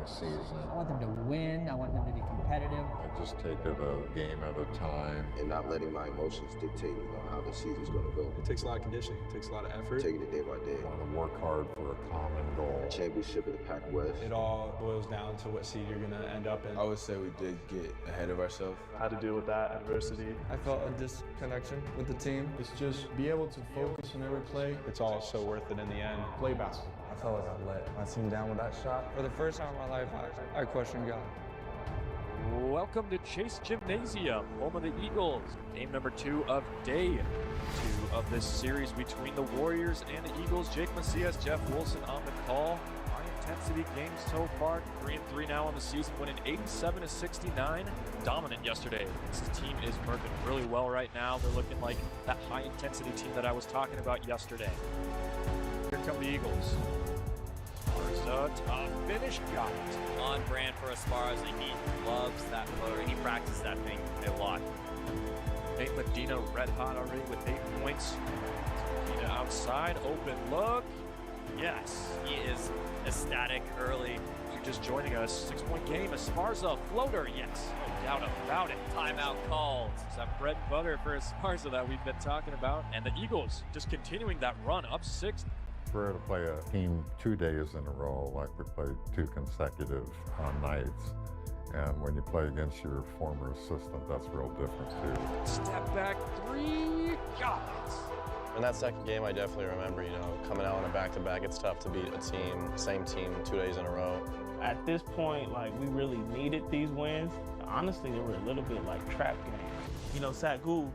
the season. I want them to win. I want them to be competitive. I just take it a game at a time. And not letting my emotions dictate, how the season's going to go. It takes a lot of conditioning. It takes a lot of effort. Taking it day by day. I want to work hard for a common goal. Championship of the Pac-West. It all boils down to what seed you're going to end up in. I would say we did get ahead of ourselves. How to deal with that adversity. I felt a disconnection with the team. It's just be able to focus on every play. It's all so worth it in the end. Play basketball. I felt like I let my team down with that shot. For the first time in my life, I questioned God. Welcome to Chase Gymnasium, home of the Eagles. Game number 2 of day 2 of this series between the Warriors and the Eagles. Jake Macias, Jeff Wilson on the call. High-intensity games so far, 3-3 now on the season, winning 87-69. Dominant yesterday. This team is working really well right now. They're looking like that high-intensity team that I was talking about yesterday. Here come the Eagles. Esparza, tough finish, got it. On brand for Esparza. He loves that floater. He practiced that thing a lot. Nate Medina red hot already with 8 points. Medina outside, open look. Yes. He is ecstatic early. If you're just joining us, 6-point game. Esparza floater. Yes. No doubt about it. Timeout called. It's that bread and butter for Esparza that we've been talking about. And the Eagles just continuing that run up 6. It's rare to play a team 2 days in a row like we played 2 consecutive nights. And when you play against your former assistant, that's real different too. Step back 3, got it. In that second game, I definitely remember, coming out on a back-to-back, it's tough to beat a team, same team 2 days in a row. At this point, we really needed these wins. Honestly, they were a little bit like trap games. Sagu,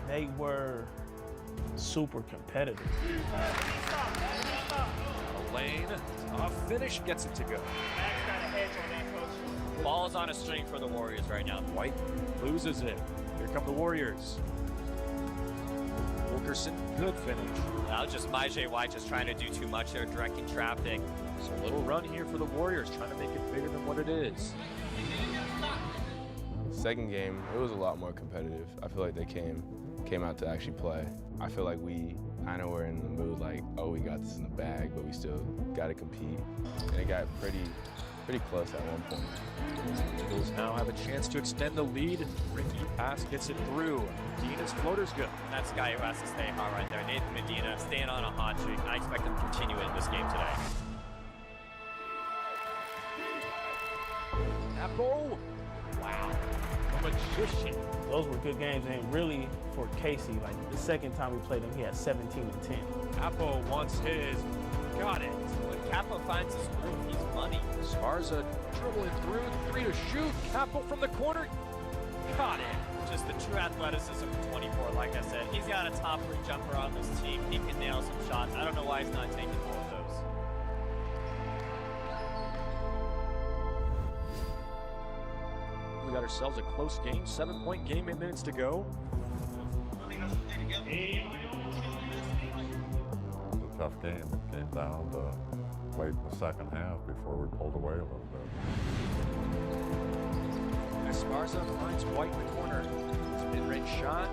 they were super competitive. Lane, a finish gets it to go. Ball's on a string for the Warriors right now. White loses it. Here come the Warriors. Wilkerson, good finish. Now just Myjai White just trying to do too much there, directing traffic. So a little run here for the Warriors, trying to make it bigger than what it is. Second game, it was a lot more competitive. I feel like they came out to actually play. I feel like we kind of were in the mood we got this in the bag, but we still got to compete. And it got pretty close at one point. Eagles now have a chance to extend the lead. Ricky pass gets it through. Medina's floater's good. That's the guy who has to stay hot right there. Nathan Medina staying on a hot streak. I expect him to continue it in this game today. Apple. Wow. A magician. Those were good games, and really for Casey, the second time we played him, he had 17 and 10. Apple wants his. Got it. When Capo finds his groove, he's money. Esparza dribbling through, 3 to shoot. Capo from the corner. Got it. Just the true athleticism of 24, like I said. He's got a top 3 jumper on this team. He can nail some shots. I don't know why he's not taking more of those. We got ourselves a close game. 7-point game, 8 minutes to go. Tough game. It came down to late in the second half before we pulled away a little bit. Esparza finds White in the corner. Mid-range shot,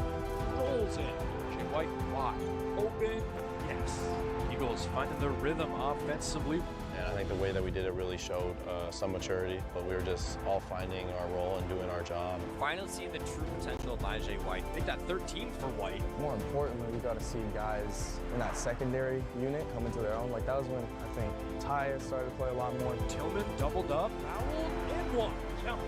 rolls in. Jay White wide open. Yes. Eagles finding their rhythm offensively. And I think the way that we did it really showed some maturity, but we were just all finding our role and doing our job. Finally seeing the true potential of Myjai White. I think that 13 for White. More importantly, we got to see guys in that secondary unit come into their own. That was when I think Ty started to play a lot more. Tillman doubled up, fouled, and one. Count.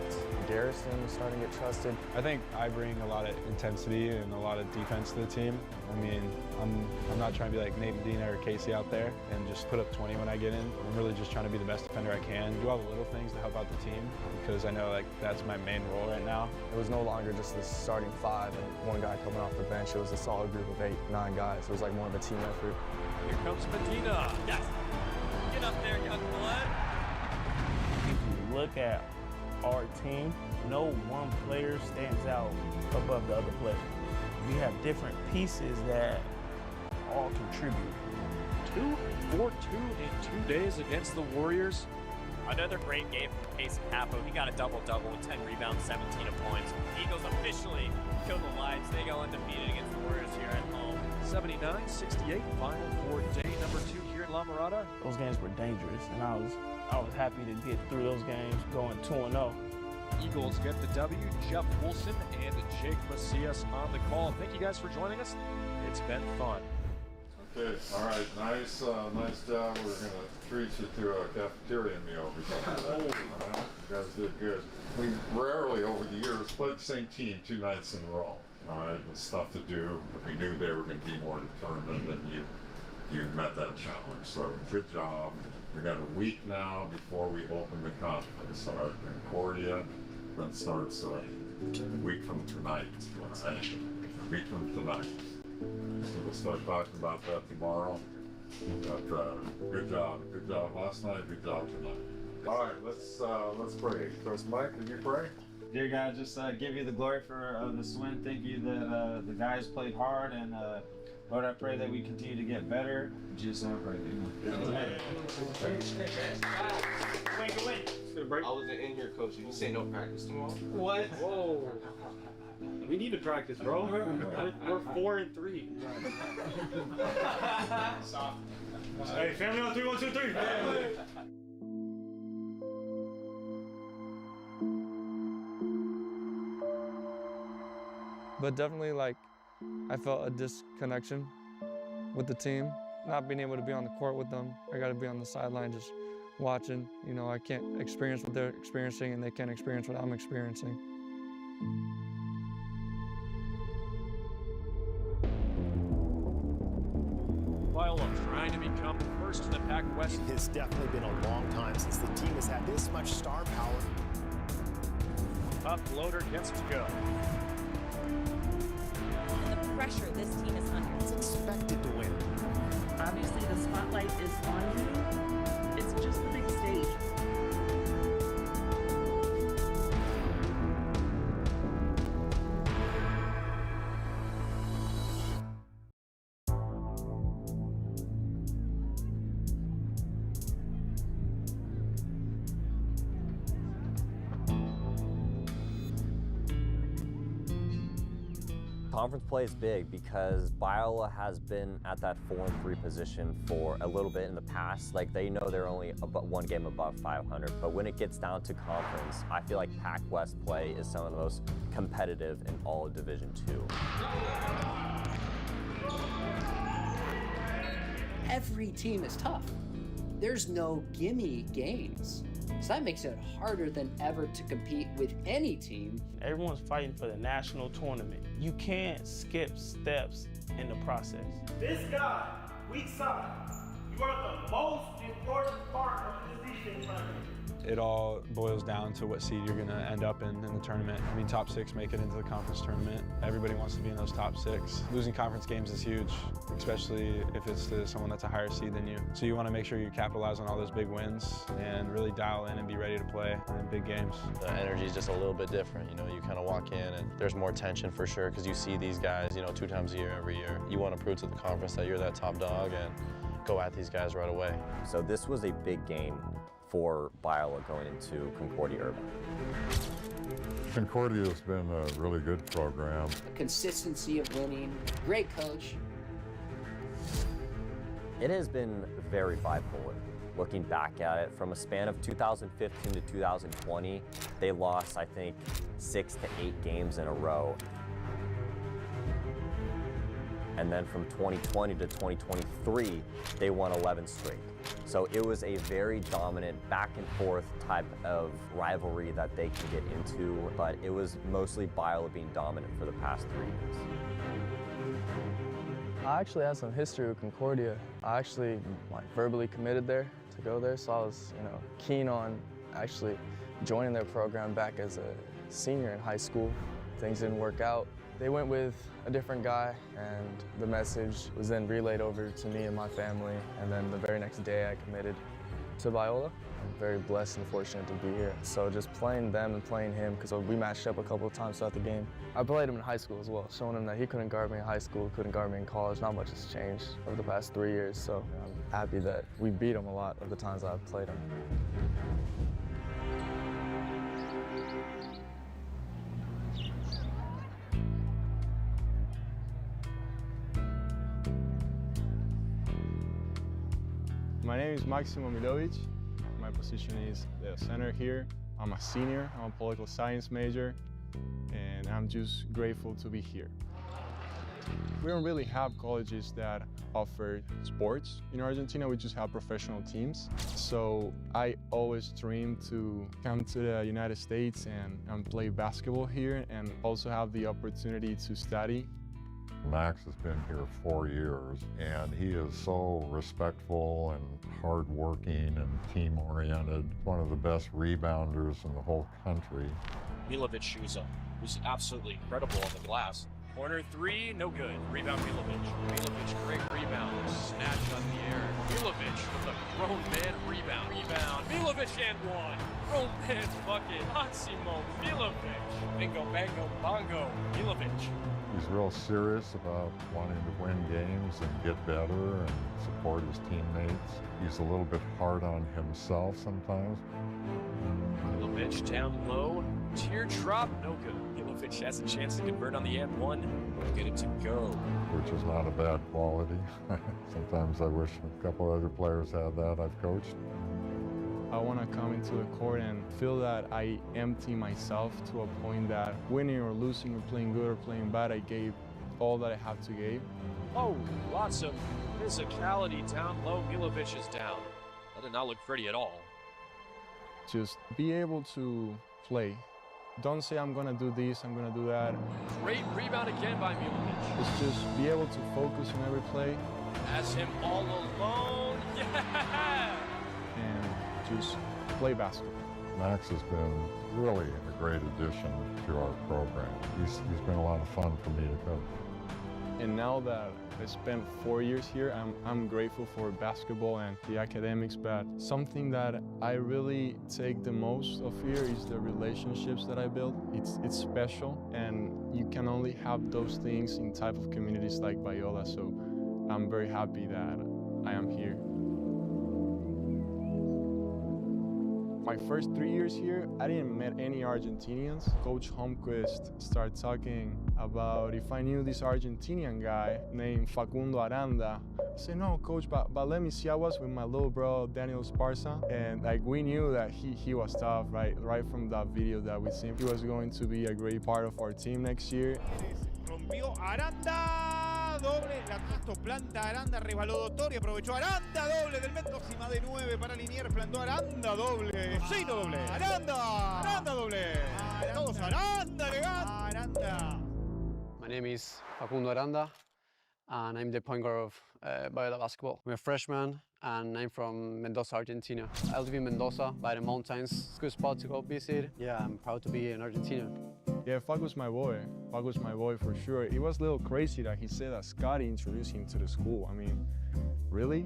Garrison was starting to get trusted. I think I bring a lot of intensity and a lot of defense to the team. I mean, I'm not trying to be like Nate Medina or Casey out there and just put up 20 when I get in. I'm really just trying to be the best defender I can, do all the little things to help out the team because I know that's my main role right now. It was no longer just the starting 5 and one guy coming off the bench. It was a solid group of 8, 9 guys. It was more of a team effort. Here comes Medina. Yes. Get up there, young blood. If you look at our team, no one player stands out above the other player. We have different pieces that all contribute. 2 for 2 in 2 days against the Warriors. Another great game from Casey Capo. He got a double-double with 10 rebounds, 17 points. The Eagles officially killed the Lions. They go undefeated against the Warriors here at home. 79-68 final for day number 2 here in La Mirada? Those games were dangerous, and I was happy to get through those games going 2-0. Eagles get the W. Jeff Wilson and Jake Macias on the call. Thank you guys for joining us. It's been fun. Okay, all right, nice job. We're gonna treat you to a cafeteria meal because of that. You guys did good. We rarely over the years played the same team 2 nights in a row. All right, it was tough to do. We knew they were going to be more determined, and you met that challenge. So good job. We got a week now before we open the conference. All right, Concordia then starts a week from tonight. Right? A week from tonight. So we'll start talking about that tomorrow. But, good job last night. Good job tonight. All right, let's pray. First, Mike, can you pray? Dear God, just give you the glory for this win. Thank you that the guys played hard, and Lord, I pray that we continue to get better. In Jesus' name I pray. Amen. I wasn't in here, coach. You say no practice tomorrow? What? Whoa. We need to practice, bro. We're 4-3. Hey, family on 3, 1, 2, 3. But definitely, I felt a disconnection with the team. Not being able to be on the court with them. I got to be on the sideline just watching. You know, I can't experience what they're experiencing, and they can't experience what I'm experiencing. Biola trying to become first in the Pac West. It has definitely been a long time since the team has had this much star power. Uploader gets to go. And the pressure this team is under. It's expected to win. Obviously, the spotlight is on you. It's just the big stage. Conference play is big because Biola has been at that 4-3 position for a little bit in the past. Like, they know they're only about 1 game above 500, but when it gets down to conference, I feel like Pac West play is some of the most competitive in all of Division II. Every team is tough. There's no gimme games. So that makes it harder than ever to compete with any team. Everyone's fighting for the national tournament. You can't skip steps in the process. This guy, weak side, you are the most important part of the position tournament. It all boils down to what seed you're going to end up in the tournament. I mean, top 6 make it into the conference tournament. Everybody wants to be in those top 6. Losing conference games is huge, especially if it's to someone that's a higher seed than you. So you want to make sure you capitalize on all those big wins and really dial in and be ready to play in big games. The energy is just a little bit different. You know, you kind of walk in and there's more tension for sure because you see these guys, you know, 2 times a year, every year. You want to prove to the conference that you're that top dog and go at these guys right away. So this was a big game for Biola going into Concordia Urban. Concordia has been a really good program. Consistency of winning, great coach. It has been very bipolar. Looking back at it, from a span of 2015 to 2020, they lost, I think, 6 to 8 games in a row. And then from 2020 to 2023, they won 11 straight. So it was a very dominant back and forth type of rivalry that they can get into, but it was mostly Biola being dominant for the past 3 years. I actually had some history with Concordia. I actually verbally committed there to go there, so I was keen on actually joining their program back as a senior in high school. Things didn't work out. They went with a different guy, and the message was then relayed over to me and my family, and then the very next day I committed to Biola. I'm very blessed and fortunate to be here. So just playing them and playing him, because we matched up a couple of times throughout the game. I played him in high school as well, showing him that he couldn't guard me in high school, couldn't guard me in college. Not much has changed over the past 3 years, so I'm happy that we beat him a lot of the times I've played him. My name is Maximo Milovic. My position is the center here. I'm a senior, I'm a political science major, and I'm just grateful to be here. We don't really have colleges that offer sports in Argentina. We just have professional teams. So I always dream to come to the United States and play basketball here and also have the opportunity to study. Max has been here 4 years, and he is so respectful and hardworking and team-oriented. One of the best rebounders in the whole country. Milovic shoots up, who's absolutely incredible on the glass. Corner three, no good. Rebound Milovic. Milovic, great rebound. Snatch on the air. Milovic with a grown man rebound. Milovic and one. Grown man bucket. Maximo Milovic. Bingo, bango, bongo. Milovic. He's real serious about wanting to win games and get better and support his teammates. He's a little bit hard on himself sometimes. Milovic down low. Teardrop, no good. Milovic has a chance to convert on the and one. Get it to go. Which is not a bad quality. Sometimes I wish a couple other players had that I've coached. I want to come into the court and feel that I empty myself to a point that winning or losing or playing good or playing bad, I gave all that I have to give. Oh, lots of physicality down low. Milovic is down. That did not look pretty at all. Just be able to play. Don't say I'm gonna do this, I'm gonna do that. Great rebound again by Milovic. It's just be able to focus on every play. Has him all alone. Yeah! And just play basketball. Max has been really a great addition to our program. He's been a lot of fun for me to coach. And now that I spent 4 years here, I'm grateful for basketball and the academics, but something that I really take the most of here is the relationships that I built. It's special, and you can only have those things in type of communities like Biola, so I'm very happy that I am here. My first 3 years here, I didn't meet any Argentinians. Coach Holmquist started talking about if I knew this Argentinian guy named Facundo Aranda. I said, no, coach, but let me see. I was with my little bro, Daniel Esparza, and like we knew that he was tough, right from that video that we seen. He was going to be a great part of our team next year. Rompió Aranda, doble, la justo planta Aranda, resbaló Dottori, aprovechó Aranda, doble del metro, máxima de 9 para Liniers, plantó Aranda, doble, sí, doble, Aranda, doble, todos Aranda, elegante, Aranda. My name is Facundo Aranda, and I'm the point guard of Biola Basketball. I'm a freshman, and I'm from Mendoza, Argentina. I live in Mendoza, by the mountains. It's a good spot to go visit. Yeah, I'm proud to be an Argentinian. Yeah, Fac was my boy. Fac was my boy for sure. It was a little crazy that he said that Scotty introduced him to the school. I mean, really?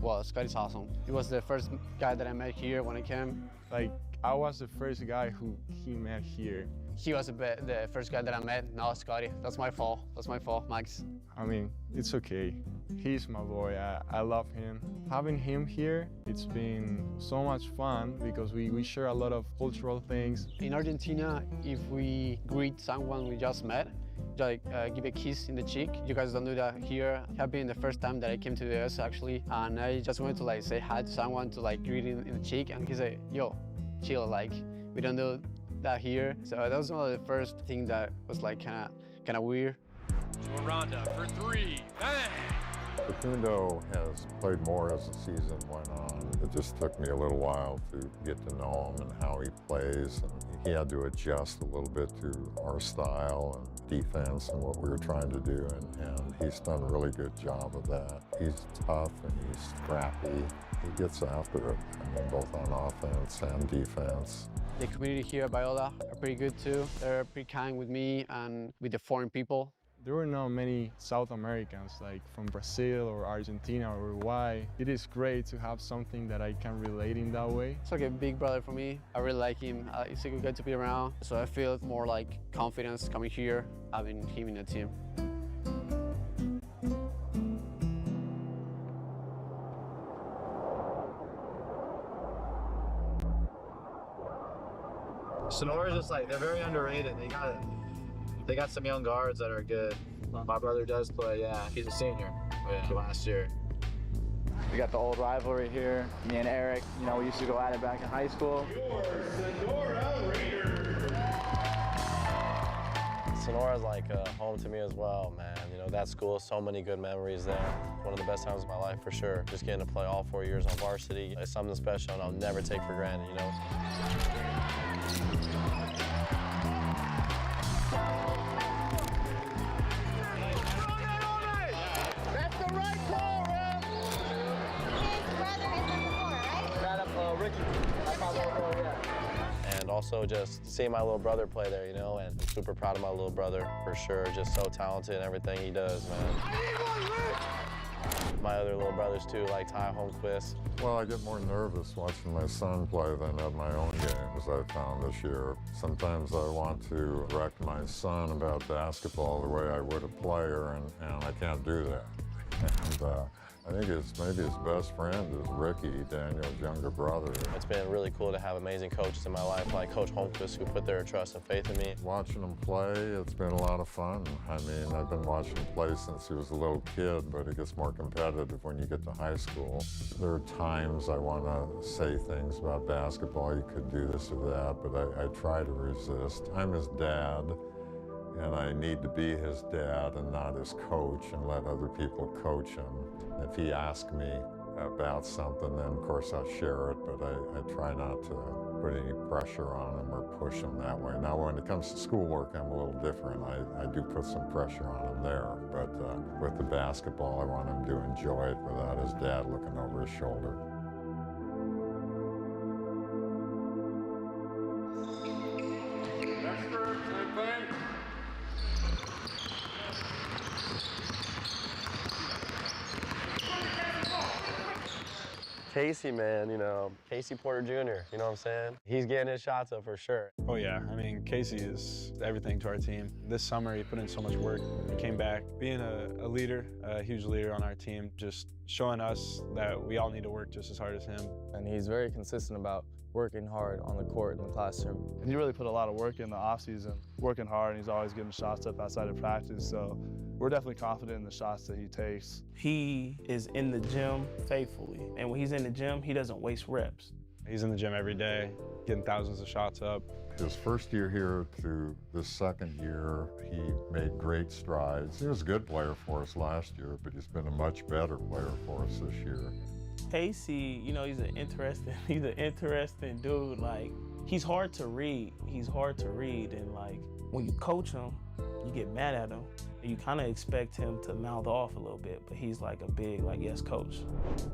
Well, Scotty's awesome. He was the first guy that I met here when I came. Like, I was the first guy who he met here. He was the first guy that I met, not Scotty. That's my fault. That's my fault, Max. I mean, it's okay. He's my boy. I love him. Having him here, it's been so much fun because we share a lot of cultural things. In Argentina, if we greet someone we just met, like give a kiss in the cheek. You guys don't do that here. It had been the first time that I came to the US actually, and I just wanted to like say hi to someone to like greet in the cheek, and he said, "Yo, chill, like we don't do that here." So that was one of the first things that was like kind of weird. Aranda for three, bang! Facundo has played more as the season went on. It just took me a little while to get to know him and how he plays. And he had to adjust a little bit to our style and defense and what we were trying to do. And he's done a really good job of that. He's tough and he's scrappy. He gets after it, I mean, both on offense and defense. The community here at Biola are pretty good too. They're pretty kind with me and with the foreign people. There were not many South Americans, like from Brazil or Argentina or Uruguay. It is great to have something that I can relate in that way. It's like a big brother for me. I really like him. He's a good guy to be around. So I feel more like confidence coming here, having him in the team. Sonora's just like, they're very underrated. They got some young guards that are good. My brother does play, yeah. He's a senior last year. We got the old rivalry here. Me and Eric, you know, we used to go at it back in high school. Sonora's like home to me as well, man. You know, that school, so many good memories there. One of the best times of my life for sure. Just getting to play all 4 years on varsity, it's something special and I'll never take for granted, you know? That's the right call, Ref! His brother is number 4, right? That up, Ricky. That's my little boy, yeah. And also just seeing my little brother play there, you know, and I'm super proud of my little brother for sure. Just so talented in everything he does, man. I need one, Rick! My other little brothers too, like Ty Holmquist. Well, I get more nervous watching my son play than at my own games, I found this year. Sometimes I want to direct my son about basketball the way I would a player, and I can't do that. And I think maybe his best friend is Ricky, Daniel's younger brother. It's been really cool to have amazing coaches in my life, like Coach Holmquist, who put their trust and faith in me. Watching him play, it's been a lot of fun. I mean, I've been watching him play since he was a little kid, but it gets more competitive when you get to high school. There are times I want to say things about basketball, you could do this or that, but I try to resist. I'm his dad, and I need to be his dad and not his coach and let other people coach him. If he asks me about something, then of course I'll share it, but I try not to put any pressure on him or push him that way. Now when it comes to schoolwork, I'm a little different. I do put some pressure on him there, but with the basketball, I want him to enjoy it without his dad looking over his shoulder. Casey, man, you know, Casey Porter Jr., you know what I'm saying? He's getting his shots up for sure. Oh yeah, I mean, Casey is everything to our team. This summer, he put in so much work. He came back being a leader, a huge leader on our team, just showing us that we all need to work just as hard as him. And he's very consistent about working hard on the court in the classroom. And he really put a lot of work in the offseason, working hard, and he's always getting shots up outside of practice. So we're definitely confident in the shots that he takes. He is in the gym faithfully. And when he's in the gym, he doesn't waste reps. He's in the gym every day, getting thousands of shots up. His first year here to this second year, he made great strides. He was a good player for us last year, but he's been a much better player for us this year. Casey, you know, he's an interesting dude. Like, he's hard to read. And like, when you coach him, you get mad at him. And you kind of expect him to mouth off a little bit, but he's like a big, like, yes, coach.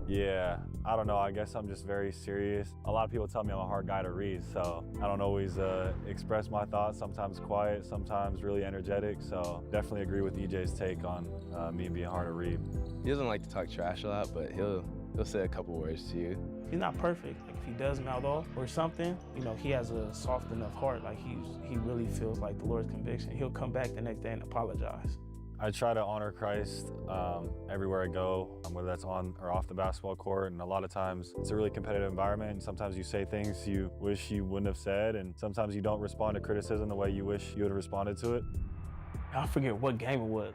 Yeah, I don't know. I guess I'm just very serious. A lot of people tell me I'm a hard guy to read, so I don't always express my thoughts. Sometimes quiet, sometimes really energetic. So definitely agree with EJ's take on me being hard to read. He doesn't like to talk trash a lot, but he'll say a couple words to you. He's not perfect. Like, if he does mouth off or something, you know, he has a soft enough heart. Like, he really feels like the Lord's conviction. He'll come back the next day and apologize. I try to honor Christ everywhere I go, whether that's on or off the basketball court. And a lot of times it's a really competitive environment. And sometimes you say things you wish you wouldn't have said. And sometimes you don't respond to criticism the way you wish you would have responded to it. I forget what game it was.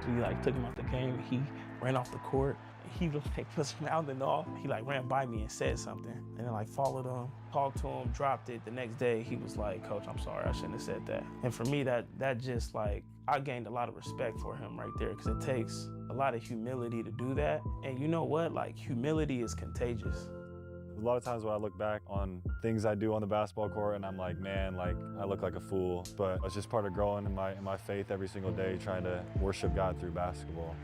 We like took him out the game. He ran off the court. He was mouthing off. He like ran by me and said something, and then like followed him, talked to him, dropped it. The next day he was like, "Coach, I'm sorry, I shouldn't have said that." And for me, that just like, I gained a lot of respect for him right there, because it takes a lot of humility to do that. And you know what? Like, humility is contagious. A lot of times when I look back on things I do on the basketball court, and I'm like, man, like, I look like a fool. But it's just part of growing in my faith every single day, trying to worship God through basketball.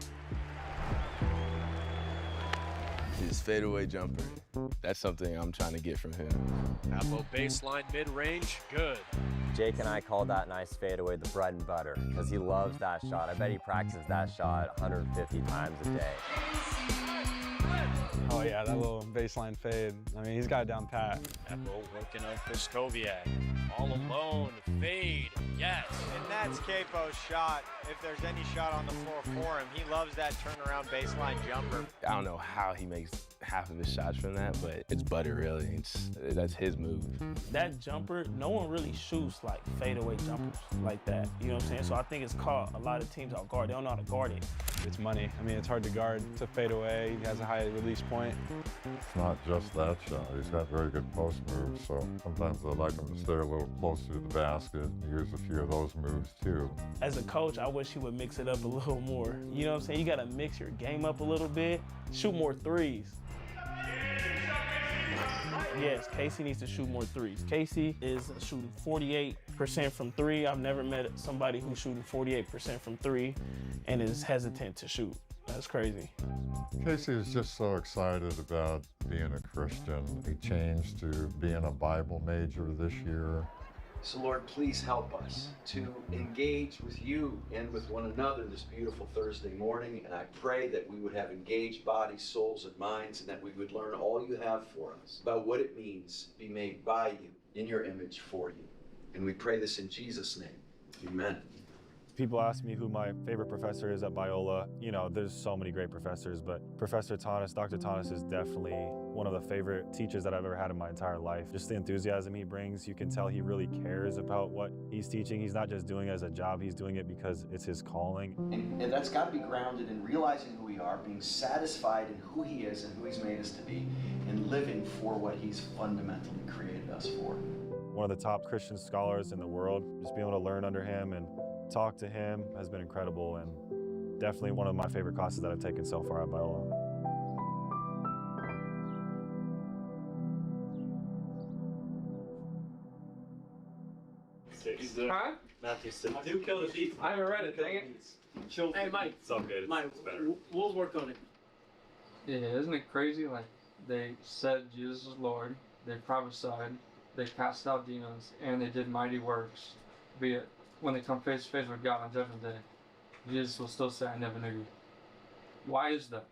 His fadeaway jumper. That's something I'm trying to get from him. Capo baseline mid-range, good. Jake and I call that nice fadeaway the bread and butter, because he loves that shot. I bet he practices that shot 150 times a day. Oh yeah, that little baseline fade. I mean, he's got it down pat. Capo working on Krzysztofiak. All alone, fade, yes. And that's Capo's shot. If there's any shot on the floor for him, he loves that turnaround baseline jumper. I don't know how he makes half of his shots from that, but it's butter, really. That's his move. That jumper, no one really shoots like fadeaway jumpers like that. You know what I'm saying? So I think it's caught a lot of teams off guard. They don't know how to guard it. it's money. I mean, it's hard to guard. It's a fadeaway. He has a high release point. It's not just that shot. He's got very good post moves, so sometimes I like him to stay a little closer to the basket. Use a few of those moves too. As a coach, I wish he would mix it up a little more. You know what I'm saying? You got to mix your game up a little bit. Shoot more threes. Yes, Casey needs to shoot more threes. Casey is shooting 48% from three. I've never met somebody who's shooting 48% from three and is hesitant to shoot. That's crazy. Casey is just so excited about being a Christian. He changed to being a Bible major this year. So Lord, please help us to engage with you and with one another this beautiful Thursday morning. And I pray that we would have engaged bodies, souls, and minds, and that we would learn all you have for us about what it means to be made by you, in your image, for you. And we pray this in Jesus' name. Amen. People ask me who my favorite professor is at Biola. You know, there's so many great professors, but Professor Tanis, Dr. Tanis is definitely one of the favorite teachers that I've ever had in my entire life. Just the enthusiasm he brings, you can tell he really cares about what he's teaching. He's not just doing it as a job, he's doing it because it's his calling. And that's got to be grounded in realizing who we are, being satisfied in who he is and who he's made us to be, and living for what he's fundamentally created us for. One of the top Christian scholars in the world, just being able to learn under him and talk to him has been incredible, and definitely one of my favorite classes that I've taken so far at Biola. Huh? Matthew said, do kill the thief. I haven't read it, dang it. Hey, Mike. It's all good. Mike, it's better. We'll work on it. Yeah, isn't it crazy? Like, they said Jesus is Lord, they prophesied, they cast out demons, and they did mighty works. Be it when they come face to face with God on Judgment Day, Jesus will still say, I never knew you. Why is that?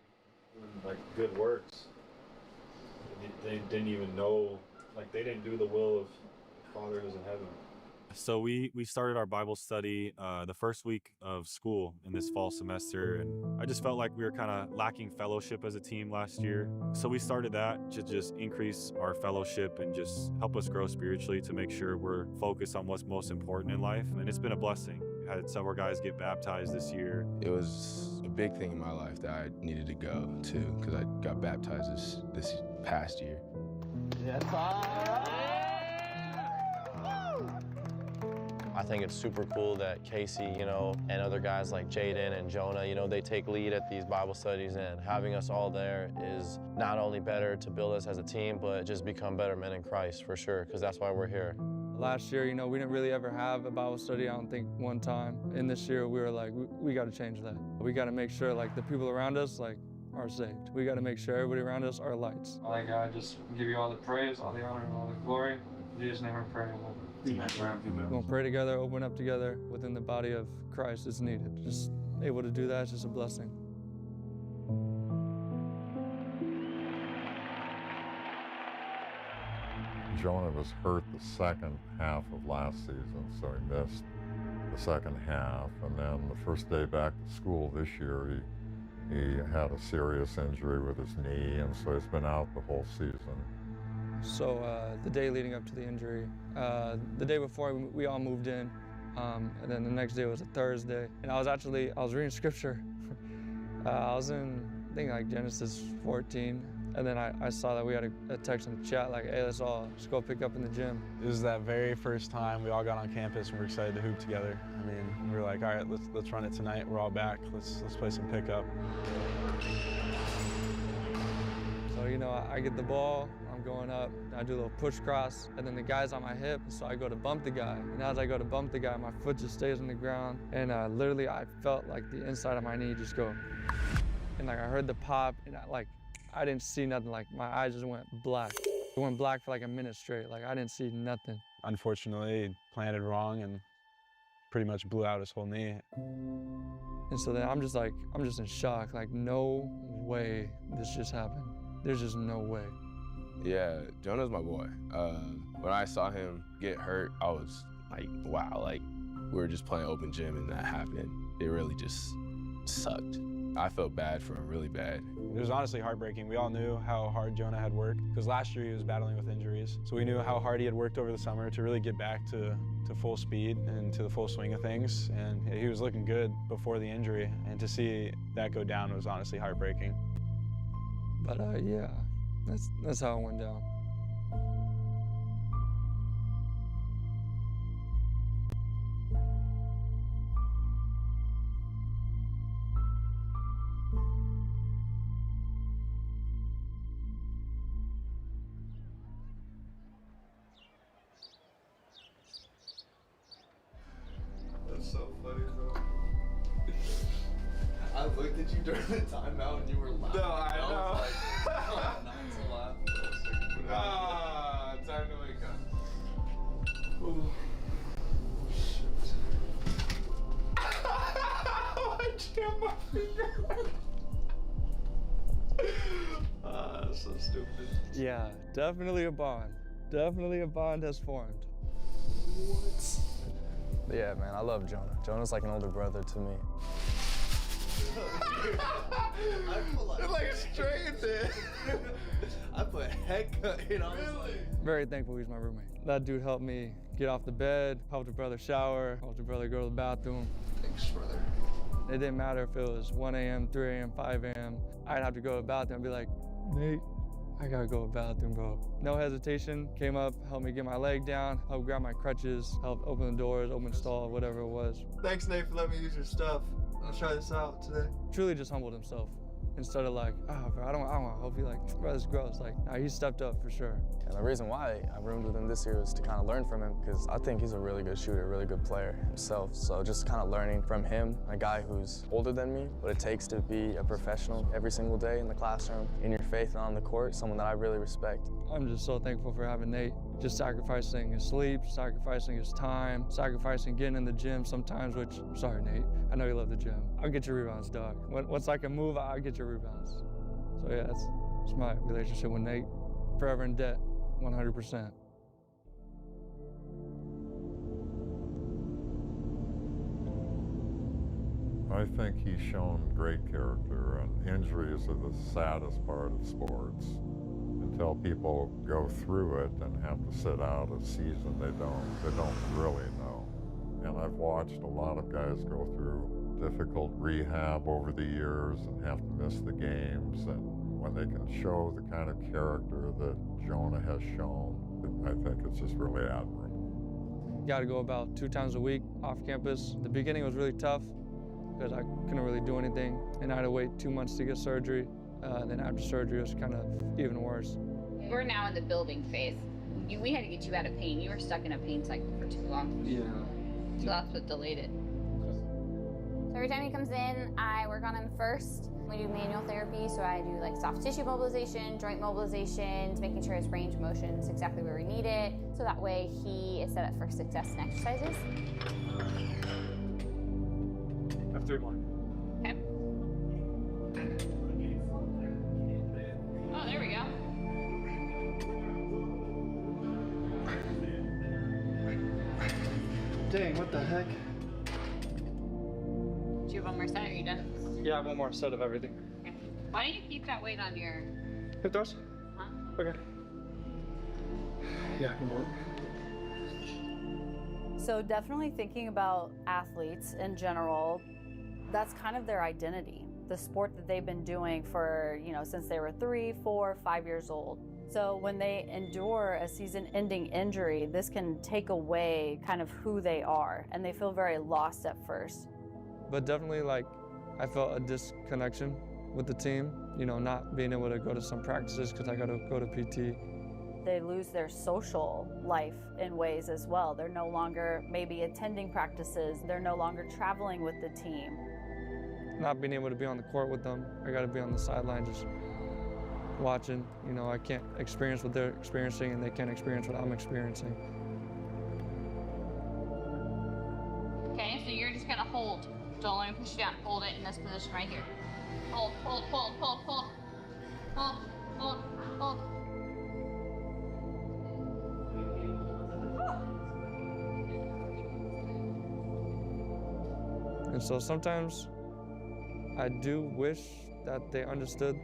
Like, good works. They didn't even know, like, they didn't do the will of the Father who's in heaven. So we started our Bible study the first week of school in this fall semester, and I just felt like we were kind of lacking fellowship as a team last year. So we started that to just increase our fellowship and just help us grow spiritually to make sure we're focused on what's most important in life, and it's been a blessing. We had several guys get baptized this year. It was a big thing in my life that I needed to go to because I got baptized this past year. Yes, I think it's super cool that Casey, you know, and other guys like Jaden and Jonah, you know, they take lead at these Bible studies, and having us all there is not only better to build us as a team, but just become better men in Christ for sure, because that's why we're here. Last year, you know, we didn't really ever have a Bible study, I don't think, one time. And this year, we were like, we got to change that. We got to make sure, like, the people around us, like, are saved. We got to make sure everybody around us are lights. Like, I just give you all the praise, all the honor, and all the glory. In Jesus' name I pray. We're going to pray together, open up together within the body of Christ is needed. Just able to do that is just a blessing. Jonah was hurt the second half of last season, so he missed the second half. And then the first day back to school this year, he had a serious injury with his knee, and so he's been out the whole season. So the day leading up to the injury, the day before we all moved in, and then the next day was a Thursday. And I was reading scripture. I was in, I think, like Genesis 14. And then I saw that we had a text in the chat like, hey, let's all just go pick up in the gym. This is that very first time we all got on campus and we're excited to hoop together. I mean, we were like, all right, let's run it tonight. We're all back. Let's play some pickup. So, you know, I get the ball, I'm going up, I do a little push cross, and then the guy's on my hip, so I go to bump the guy. And as I go to bump the guy, my foot just stays on the ground. And literally, I felt like the inside of my knee just go. And like I heard the pop, and I didn't see nothing. Like my eyes just went black. It went black for like a minute straight. Like I didn't see nothing. Unfortunately, planted wrong and pretty much blew out his whole knee. And so then I'm just in shock. Like, no way this just happened. There's just no way. Yeah, Jonah's my boy. When I saw him get hurt, I was like, wow, like we were just playing open gym and that happened. It really just sucked. I felt bad for him, really bad. It was honestly heartbreaking. We all knew how hard Jonah had worked because last year he was battling with injuries. So we knew how hard he had worked over the summer to really get back to full speed and to the full swing of things. And he was looking good before the injury. And to see that go down was honestly heartbreaking. But yeah, that's how it went down. That's so funny, bro. I looked at you during the timeout and you were laughing. No, I know. I was like, oh, not to laugh. Ah, time to wake up. Ooh. Shit. I jammed my finger. Ah, that's so stupid. Yeah, definitely a bond. Definitely a bond has formed. What? Yeah, man, I love Jonah. Jonah's like an older brother to me. You're like straight there. I put head cut in on really? Very thankful he's my roommate. That dude helped me get off the bed, helped a brother shower, helped a brother go to the bathroom. Thanks, brother. It didn't matter if it was 1 a.m., 3 a.m., 5 a.m. I'd have to go to the bathroom and be like, Nate, I gotta go to the bathroom, bro. No hesitation, came up, helped me get my leg down, helped grab my crutches, helped open the doors, open the stall, whatever it was. Thanks, Nate, for letting me use your stuff. I'll try this out today. Truly just humbled himself. Instead of like, bro, I don't want to help you. Like, bro, this is gross. Like, nah, he stepped up for sure. And the reason why I roomed with him this year was to kind of learn from him because I think he's a really good shooter, a really good player himself. So just kind of learning from him, a guy who's older than me, what it takes to be a professional every single day in the classroom, in your faith and on the court, someone that I really respect. I'm just so thankful for having Nate. Just sacrificing his sleep, sacrificing his time, sacrificing getting in the gym sometimes, which, sorry, Nate, I know you love the gym. I'll get your rebounds, dog. Once I can move, I'll get your rebounds. So yeah, that's my relationship with Nate. Forever in debt, 100%. I think he's shown great character, and injuries are the saddest part of sports. Until people go through it and have to sit out a season, they don't really know. And I've watched a lot of guys go through difficult rehab over the years and have to miss the games, and when they can show the kind of character that Jonah has shown, I think it's just really admirable. Got to go about 2 times a week off campus. The beginning was really tough because I couldn't really do anything, and I had to wait 2 months to get surgery. Then after surgery, it was kind of even worse. We're now in the building phase. We had to get you out of pain. You were stuck in a pain cycle for too long. Yeah. So that's what delayed it. So every time he comes in, I work on him first. We do manual therapy, so I do like soft tissue mobilization, joint mobilizations, making sure his range of motion is exactly where we need it. So that way he is set up for success in exercises. Have 3 more. Okay. Oh, there we go. Dang, what the heck? Do you have one more set or are you done? Yeah, I have one more set of everything. Okay. Why don't you keep that weight on your... Hip thrust? Huh? Okay. Yeah, can work. So definitely thinking about athletes in general, that's kind of their identity. The sport that they've been doing for, since they were 3, 4, 5 years old. So when they endure a season-ending injury, this can take away kind of who they are, and they feel very lost at first. But definitely, I felt a disconnection with the team, not being able to go to some practices because I got to go to PT. They lose their social life in ways as well. They're no longer maybe attending practices. They're no longer traveling with the team. Not being able to be on the court with them, I got to be on the sideline just watching. I can't experience what they're experiencing and they can't experience what I'm experiencing. Okay, so you're just gonna hold. Don't let me push you down. Hold it in this position right here. Hold, hold, hold, hold, hold. Hold, hold, hold. And so sometimes I do wish that they understood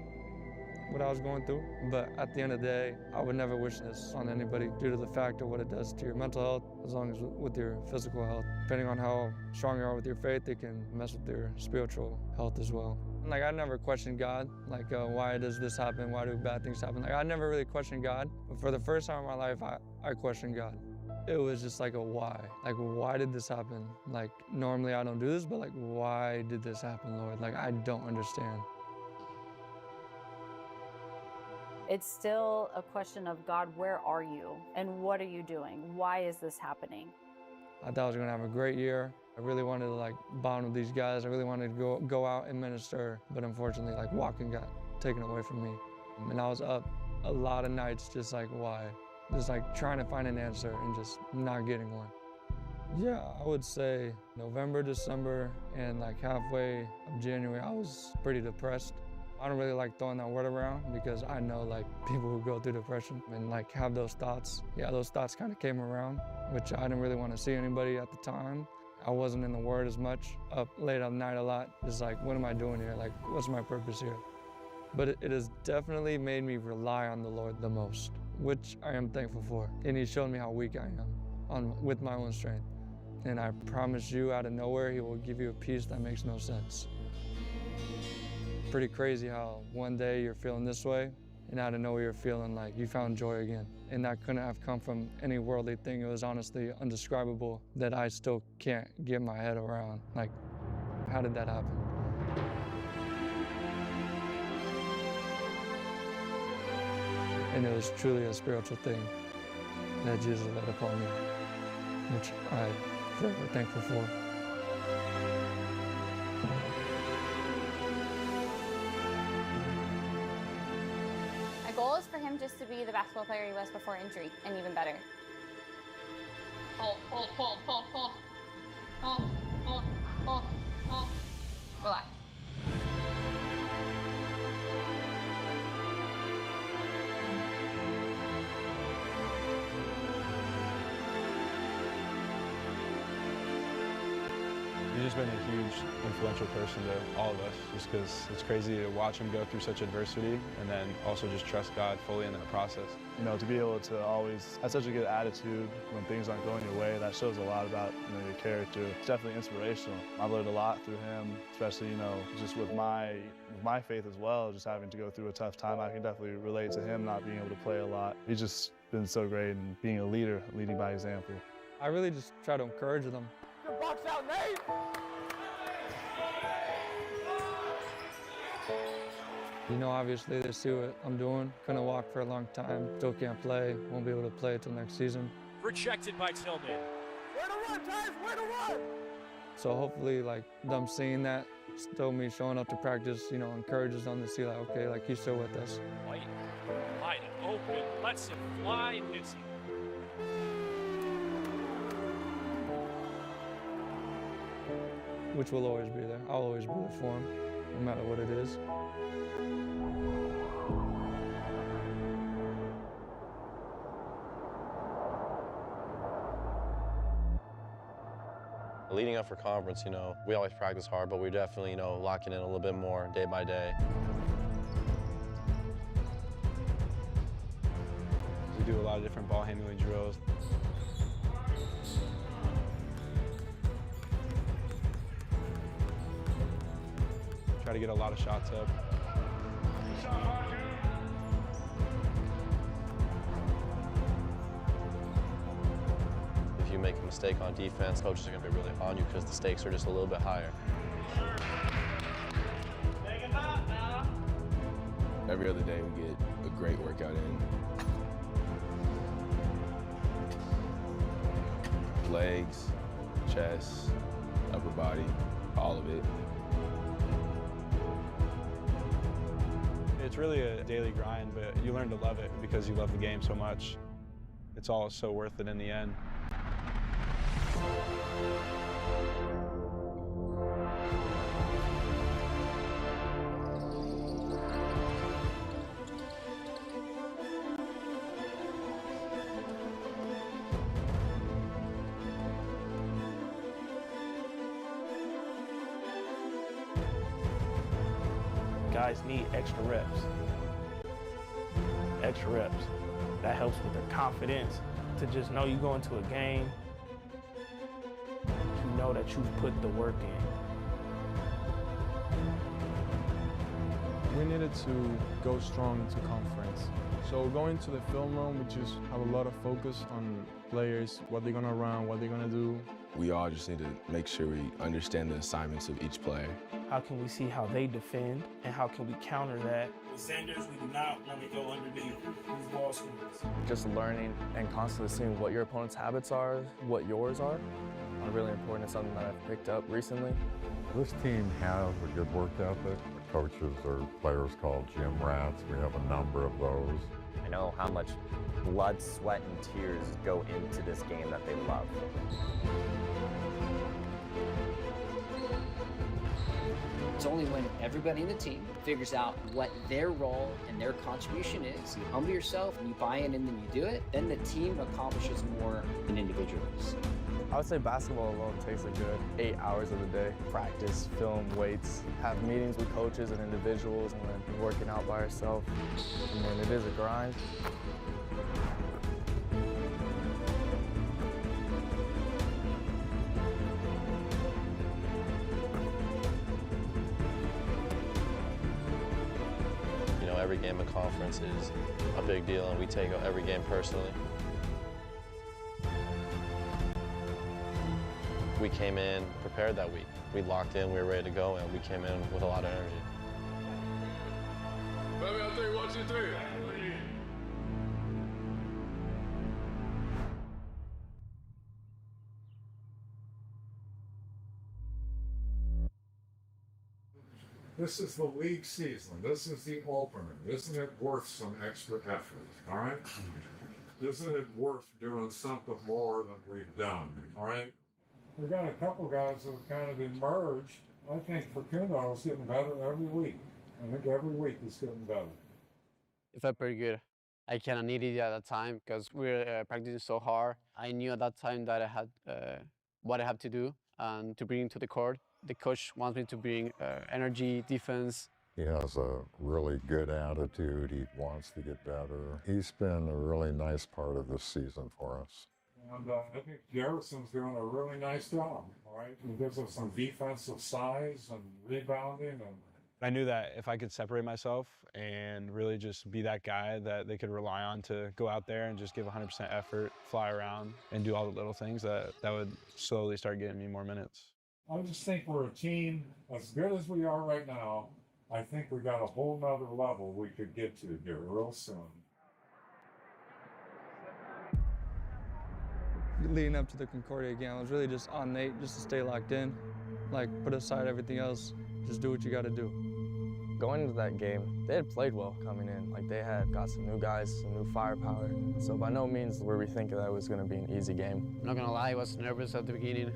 what I was going through, but at the end of the day, I would never wish this on anybody due to the fact of what it does to your mental health, as long as with your physical health. Depending on how strong you are with your faith, it can mess with your spiritual health as well. Like, I never questioned God, like, why does this happen? Why do bad things happen? Like, I never really questioned God, but for the first time in my life, I questioned God. It was just like a why. Like, why did this happen? Like, normally I don't do this, but like, why did this happen, Lord? Like, I don't understand. It's still a question of, God, where are you? And what are you doing? Why is this happening? I thought I was gonna have a great year. I really wanted to like bond with these guys. I really wanted to go out and minister, but unfortunately, like, walking got taken away from me. And I was up a lot of nights just like, why? Just like trying to find an answer and just not getting one. Yeah, I would say November, December, and like halfway of January, I was pretty depressed. I don't really like throwing that word around because I know like people who go through depression and like have those thoughts. Yeah, those thoughts kind of came around, which I didn't really want to see anybody at the time. I wasn't in the word as much, up late at night a lot. Just like, what am I doing here? Like, what's my purpose here? But it has definitely made me rely on the Lord the most, which I am thankful for. And He showed me how weak I am with my own strength. And I promise you, out of nowhere, He will give you a peace that makes no sense. Pretty crazy how one day you're feeling this way, and out of nowhere you're feeling like you found joy again. And that couldn't have come from any worldly thing. It was honestly indescribable that I still can't get my head around. Like, how did that happen? And it was truly a spiritual thing that Jesus let upon me, which I'm forever thankful for. My goal is for him just to be the basketball player he was before injury, and even better. Hold, hold, hold, hold, hold. Hold, hold, hold, hold. Relax. He's just been a huge influential person to all of us, just because it's crazy to watch him go through such adversity and then also just trust God fully in that process. You know, to be able to always have such a good attitude when things aren't going your way, that shows a lot about, you know, your character. It's definitely inspirational. I've learned a lot through him, especially, you know, just with my faith as well, just having to go through a tough time. I can definitely relate to him not being able to play a lot. He's just been so great and being a leader, leading by example. I really just try to encourage them. Good box out, Nate! You know, obviously they see what I'm doing. Couldn't walk for a long time. Still can't play. Won't be able to play until next season. Rejected by Tillman. Where to run, Tyus? Where to run? So hopefully, like, them seeing that, still me showing up to practice, you know, encourages them to see, like, okay, like, he's still with us. White, wide open, lets him fly, and hits him. Which will always be there. I'll always be there for him, no matter what it is. Leading up for conference, you know, we always practice hard, but we're definitely, you know, locking in a little bit more day by day. We do a lot of different ball handling drills. Try to get a lot of shots up. If you make a mistake on defense, coaches are going to be really on you because the stakes are just a little bit higher. Every other day we get a great workout in. Legs, chest, upper body, all of it. It's really a daily grind, but you learn to love it because you love the game so much. It's all so worth it in the end. guys need extra reps. Extra reps. That helps with their confidence to just know you go into a game, you know that you've put the work in. We needed to go strong into conference. So going to the film room, we just have a lot of focus on players, what they're gonna run, what they're gonna do. We all just need to make sure we understand the assignments of each player. How can we see how they defend, and how can we counter that? With Sanders, we do not want to go underneath these ball screens. Just learning and constantly seeing what your opponent's habits are, what yours are really important. It's something that I've picked up recently. This team has a good work ethic. The coaches are players called gym rats. We have a number of those. I know how much blood, sweat, and tears go into this game that they love. It's only when everybody in the team figures out what their role and their contribution is, you humble yourself and you buy in and then you do it, then the team accomplishes more than individuals. I would say basketball alone takes a good 8 hours of the day. Practice, film, weights, have meetings with coaches and individuals, and then working out by yourself. I mean, it is a grind. You know, every game of conference is a big deal, and we take every game personally. We came in prepared that week. We locked in, we were ready to go, and we came in with a lot of energy. Baby, I'll tell you 1, 2, 3. This is the league season. This is the opener. Isn't it worth some extra effort, all right? Isn't it worth doing something more than we've done, all right? We've got a couple guys that have kind of emerged. I think Facundo is getting better every week. I think every week he's getting better. It felt pretty good. I kind of needed it at that time because we were practicing so hard. I knew at that time that I had what I have to do and to bring to the court. The coach wants me to bring energy, defense. He has a really good attitude. He wants to get better. He's been a really nice part of this season for us. And I think Garrison's doing a really nice job, all right? He gives us some defensive size and rebounding. And I knew that if I could separate myself and really just be that guy that they could rely on to go out there and just give 100% effort, fly around, and do all the little things, that would slowly start getting me more minutes. I just think we're a team as good as we are right now. I think we got a whole nother level we could get to here real soon. Leading up to the Concordia game, I was really just on Nate just to stay locked in. Like, put aside everything else, just do what you got to do. Going into that game, they had played well coming in. Like, they had got some new guys, some new firepower. So by no means were we thinking that it was going to be an easy game. I'm not gonna lie, I was nervous at the beginning.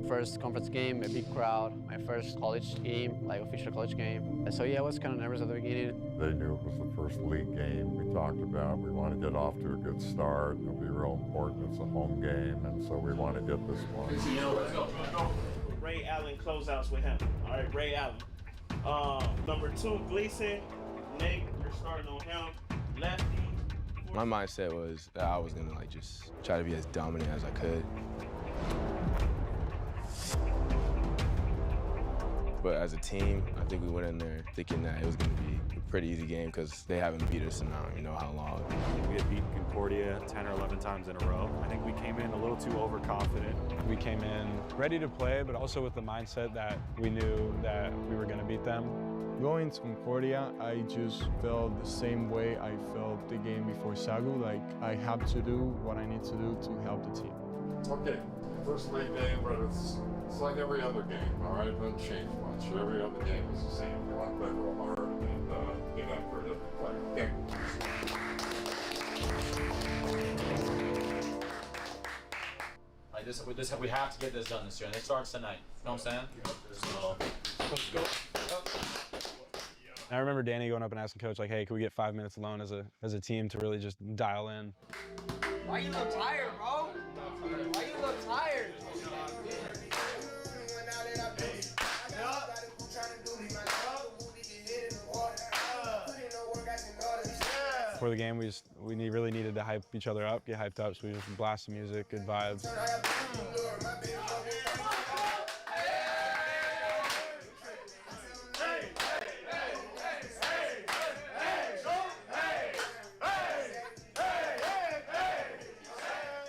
First conference game, a big crowd. My first college game, like official college game. So yeah, I was kind of nervous at the beginning. They knew it was the first league game we talked about. We want to get off to a good start. It'll be real important. It's a home game, and so we want to get this one. Let's go. Ray Allen closeouts with him. All right, Ray Allen. Number 2, Gleason. Nate, you're starting on him. Lefty. My mindset was that I was gonna just try to be as dominant as I could. But as a team, I think we went in there thinking that it was going to be a pretty easy game because they haven't beat us in how long. We had beaten Concordia 10 or 11 times in a row. I think we came in a little too overconfident. We came in ready to play, but also with the mindset that we knew that we were going to beat them. Going to Concordia, I just felt the same way I felt the game before Sagu. Like, I have to do what I need to do to help the team. Okay, first league game, but it's like every other game, all right? It doesn't change much. Every other game is the same. You want to play real hard and get effort at the play. Okay. Like we have to get this done this year, and it starts tonight. You know what I'm saying? So, let's go. I remember Danny going up and asking Coach, like, hey, can we get 5 minutes alone as a team to really just dial in? Why you look tired, bro? Why you look tired? the game, we really needed to hype each other up, get hyped up, so we just blast the music, good vibes.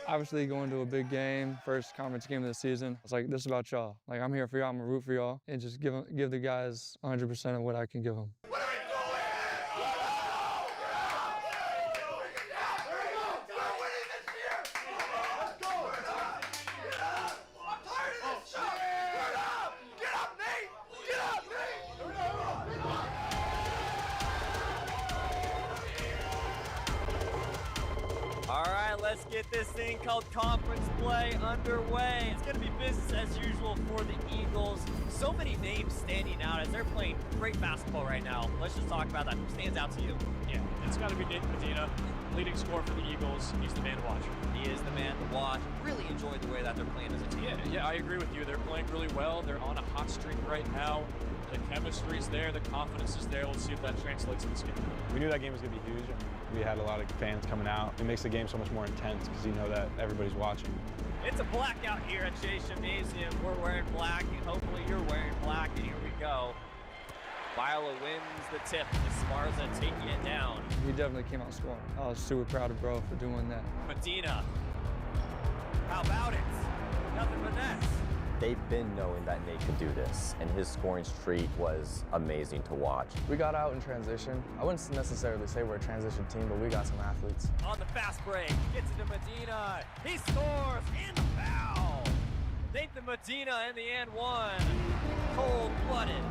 Obviously going to a big game, first conference game of the season. It's like, this is about y'all. Like, I'm here for y'all, I'm gonna root for y'all, and just give the guys 100% of what I can give them. All right, let's get this thing called conference play underway. It's going to be business as usual for the Eagles. So many names standing out as they're playing great basketball right now. Let's just talk about that. Who stands out to you? Yeah, it's got to be Nate Medina, leading scorer for the Eagles. He's the man to watch. He is the man to watch. Really enjoy the way that they're playing as a team. Yeah, I agree with you. They're playing really well. They're on a hot streak right now. The chemistry's there, the confidence is there. Let's see if that translates in this game. We knew that game was going to be huge. We had a lot of fans coming out. It makes the game so much more intense because you know that everybody's watching. It's a blackout here at Chase Gymnasium. We're wearing black, and hopefully you're wearing black, and here we go. Viola wins the tip. Esparza taking it down. He definitely came out scoring. I was super proud of bro for doing that. Medina. How about it? Nothing but nets. They've been knowing that Nate could do this, and his scoring streak was amazing to watch. We got out in transition. I wouldn't necessarily say we're a transition team, but we got some athletes. On the fast break, gets it to Medina. He scores and the foul. Nathan Medina in the and one. Cold-blooded.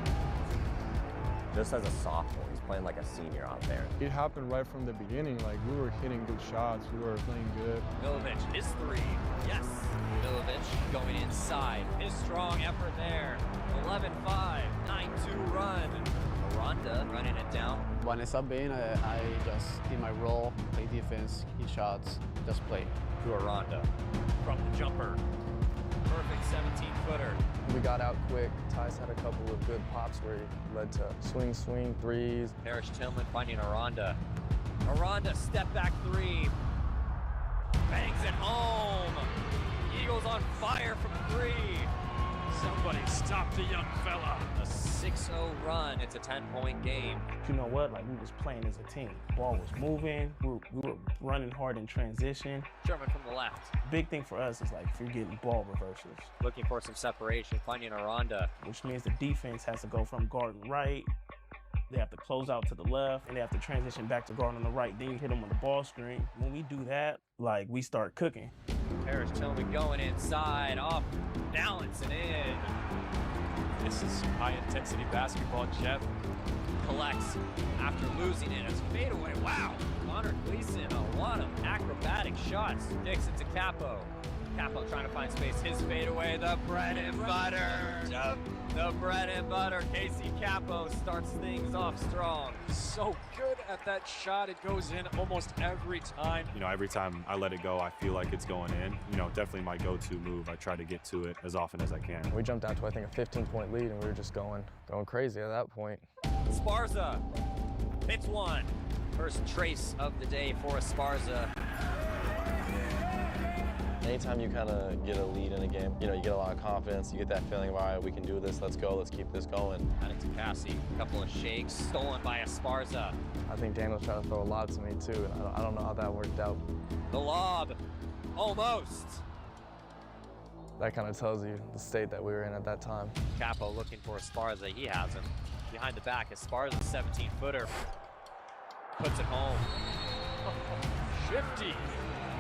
Just as a sophomore, he's playing like a senior out there. It happened right from the beginning. Like, we were hitting good shots, we were playing good. Milovic, his three. Yes. Milovic going inside. His strong effort there. 11-5, 9-2 run. Miranda running it down. When I sub in, I just did my role, play defense, hit shots, just play. To Aranda from the jumper. Perfect 17-footer. We got out quick. Tyus had a couple of good pops where he led to swing threes. Parrish Tillman finding Aranda. Aranda step back three. Bangs it home. Eagles on fire from three. Somebody stop the young fella. A 6-0 run. It's a 10-point game. You know what? Like, we was playing as a team. Ball was moving. We were running hard in transition. Sherman from the left. Big thing for us is, like, if you're getting ball reversals. Looking for some separation, finding Aranda. Which means the defense has to go from guard and right. They have to close out to the left, and they have to transition back to guard on the right. Then you hit them on the ball screen. When we do that, like, we start cooking. Parrish Tillman going inside, off balance and in. This is high-intensity basketball. Jeff collects after losing it. It's fadeaway. Wow. Connor Gleason, a lot of acrobatic shots. Dixon to Capo. Capo trying to find space. His fadeaway, the bread and butter. The bread and butter. Casey Capo starts things off strong. So good at that shot. It goes in almost every time. You know, every time I let it go, I feel like it's going in. You know, definitely my go-to move. I try to get to it as often as I can. We jumped out to, I think, a 15-point lead, and we were just going crazy at that point. Esparza hits one. First trace of the day for Esparza. Anytime you kind of get a lead in a game, you know, you get a lot of confidence. You get that feeling of, all right, we can do this. Let's go. Let's keep this going. Adding to Cassie. A couple of shakes stolen by Esparza. I think Daniel's trying to throw a lob to me, too, and I don't know how that worked out. The lob. Almost. That kind of tells you the state that we were in at that time. Capo looking for Esparza. He has him. Behind the back, Esparza, 17-footer. Puts it home. Shifty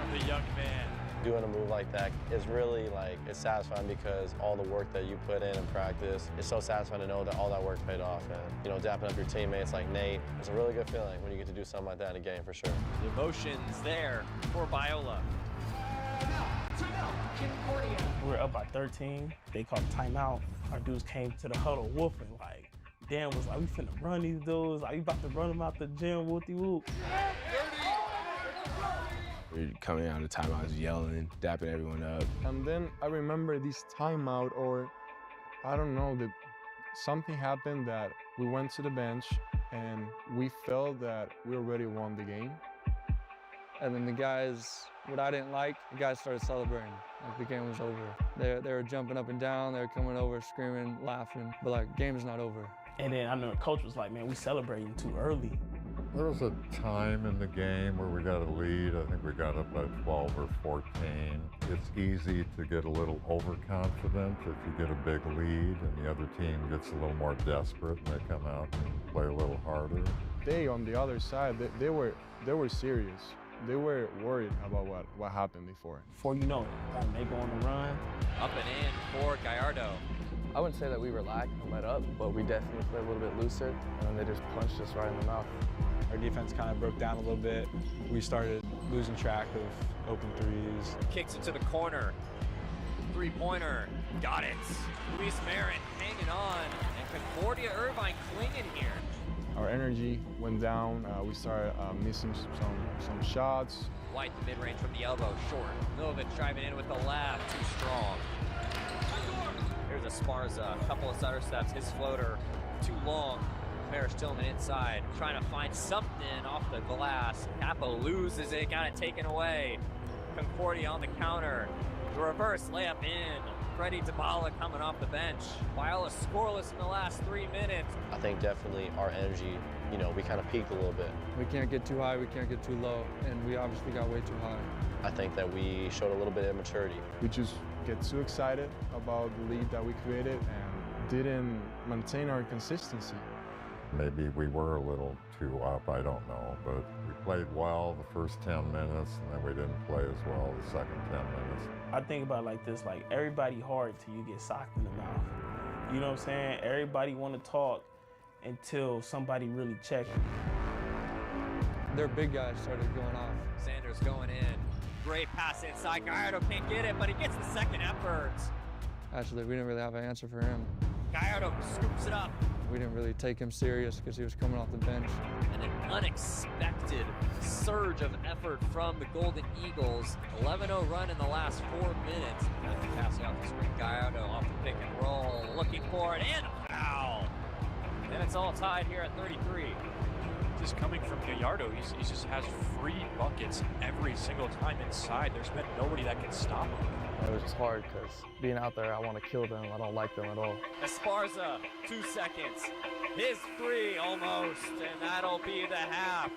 from the young man. Doing a move like that is really it's satisfying because all the work that you put in practice, it's so satisfying to know that all that work paid off. And, you know, dapping up your teammates like Nate, it's a really good feeling when you get to do something like that in a game for sure. The emotions there for Biola. We were up by 13. They called timeout. Our dudes came to the huddle whooping like, Dan was like, we finna run these dudes. Like, we about to run them out the gym, whoopty-whoop. We were coming out of timeouts yelling, dapping everyone up. And then I remember this timeout, or I don't know, something happened that we went to the bench and we felt that we already won the game. And then the guys, what I didn't like, the guys started celebrating. Like the game was over. They were jumping up and down, they were coming over, screaming, laughing. But like, game is not over. And then I remember coach was like, man, we celebrating too early. There was a time in the game where we got a lead. I think we got up by 12 or 14. It's easy to get a little overconfident if you get a big lead and the other team gets a little more desperate and they come out and play a little harder. They, on the other side, they were serious. They were worried about what happened before. Before you know it, they go on the run. Up and in for Gallardo. I wouldn't say that we relaxed and let up, but we definitely played a little bit looser, and then they just punched us right in the mouth. Our defense kind of broke down a little bit. We started losing track of open threes. Kicks it to the corner. Three-pointer. Got it. Luis Marin hanging on. And Concordia Irvine clinging here. Our energy went down. We started missing some shots. White the mid-range from the elbow, short. Milovic driving in with the left, too strong. Here's Esparza, a couple of stutter steps. His floater, too long. Parrish Tillman inside, trying to find something off the glass. Capo loses it, got it taken away. Concordia on the counter. The reverse layup in. Freddie Dybala coming off the bench. Biola scoreless in the last 3 minutes. I think definitely our energy, you know, we kind of peaked a little bit. We can't get too high, we can't get too low, and we obviously got way too high. I think that we showed a little bit of immaturity. We just get too excited about the lead that we created and didn't maintain our consistency. Maybe we were a little too up, I don't know, but we played well the first 10 minutes and then we didn't play as well the second 10 minutes. I think about it like this, like everybody hard till you get socked in the mouth. You know what I'm saying? Everybody want to talk until somebody really checks. Their big guys started going off. Sanders going in. Great pass inside. Gallardo can't get it, but he gets the second effort. Actually, we didn't really have an answer for him. Gallardo scoops it up. We didn't really take him serious because he was coming off the bench. And an unexpected surge of effort from the Golden Eagles. 11-0 run in the last 4 minutes. And Cassie off the screen. Gallardo off the pick and roll. Looking for it and a foul. And it's all tied here at 33. Just coming from Gallardo, he just has free buckets every single time inside. There's been nobody that can stop him. It was just hard because being out there, I want to kill them. I don't like them at all. Esparza, 2 seconds. His three almost, and that'll be the half.